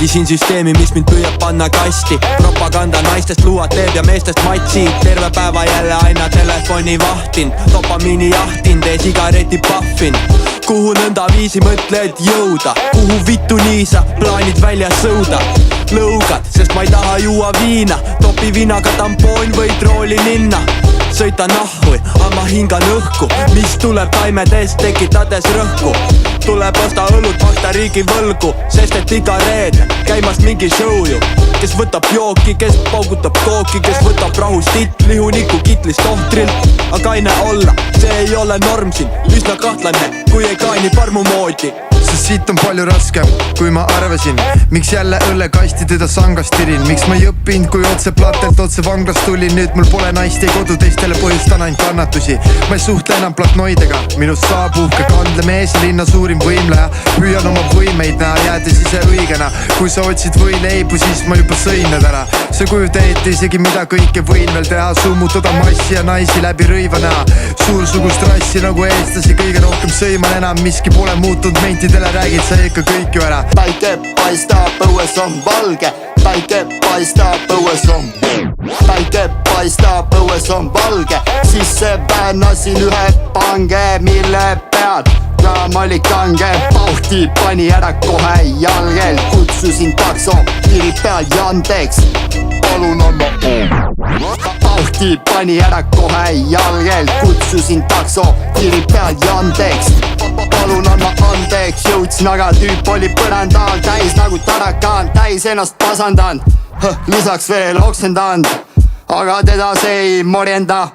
Mängisin süsteemi, mis mind püüab panna kasti. Propaganda naistest luuad teeb ja meestest matsid. Terve päeva jälle aina telefoni vahtin. Dopamiini jahtin, tee sigareti puffin. Kuhu nõnda viisi mõtled jõuda? Kuhu vittu nii sa plaanid välja sõuda? Lõugad, sest ma ei taha juua viina. Topi vinaga tampoon võid rooli linna. Sõita nahhui, aga ma hingan õhku. Mis tuleb taimedest, tekitades rõhku. Tuleb osta õlut, maksta riigi võlgu. Sest et iga reede käimas mingi show ju. Kes võtab jooki, kes paugutab kooki. Kes võtab rahust lihuniku kitlist ohtrilt. Aga ei näe olla, see ei ole norm siin. Üsna kahtlane, kui ei kaani parmu moodi. Sest siit on palju raskem, kui ma arvasin. Miks jälle õllekasti teda sangast tirin? Miks ma ei õppinud, kui otse platelt otse vanglast tulin? Nüüd mul pole naist ei kodu, teistele põhjustan ainult kannatusi. Ma ei suhtle enam platnoidega, minust saab uhke kandlemees ja linna suurim võimleja. Püüan oma võimeid näha, jäädes ise õigena. Kui sa otsid võileibu, siis ma juba sõin nad ära. Sa kujuta ette isegi mida kõike võin veel teha. Summutada massi ja naisi läbi rõiva näha. Suursugust rassi nagu eestlasi kõige rohkem sõiman enam. Miski pole muutunud, mentidele räägid sa ikka kõik ju ära. Päike paistab, õues on valge. Päike paistab, õues on Päike paistab, õues on valge. Sisse väänasin ühe pange, mille pead raam oli kange. Pauhti pani ära kohe jalgel. Kutsusin takso, piiri peal Yandex. Palun anna Pauhti pani ära kohe jalgel. Kutsusin takso, piiri peal Yandex. Palun anna andeks, jõudsin, aga tüüp oli põrandal. Täis nagu tarakaan, täis ennast pasandanud. Lisaks veel oksendanud, aga teda see ei morjenda.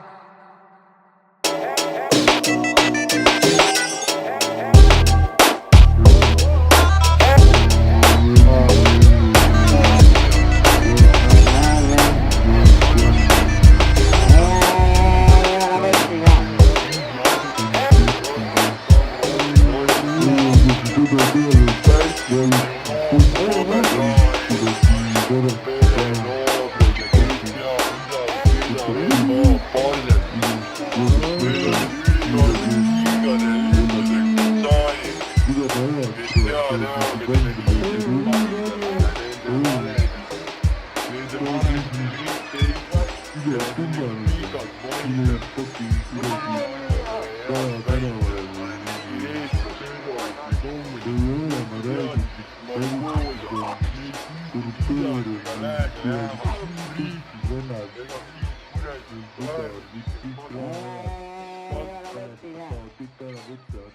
Thank you.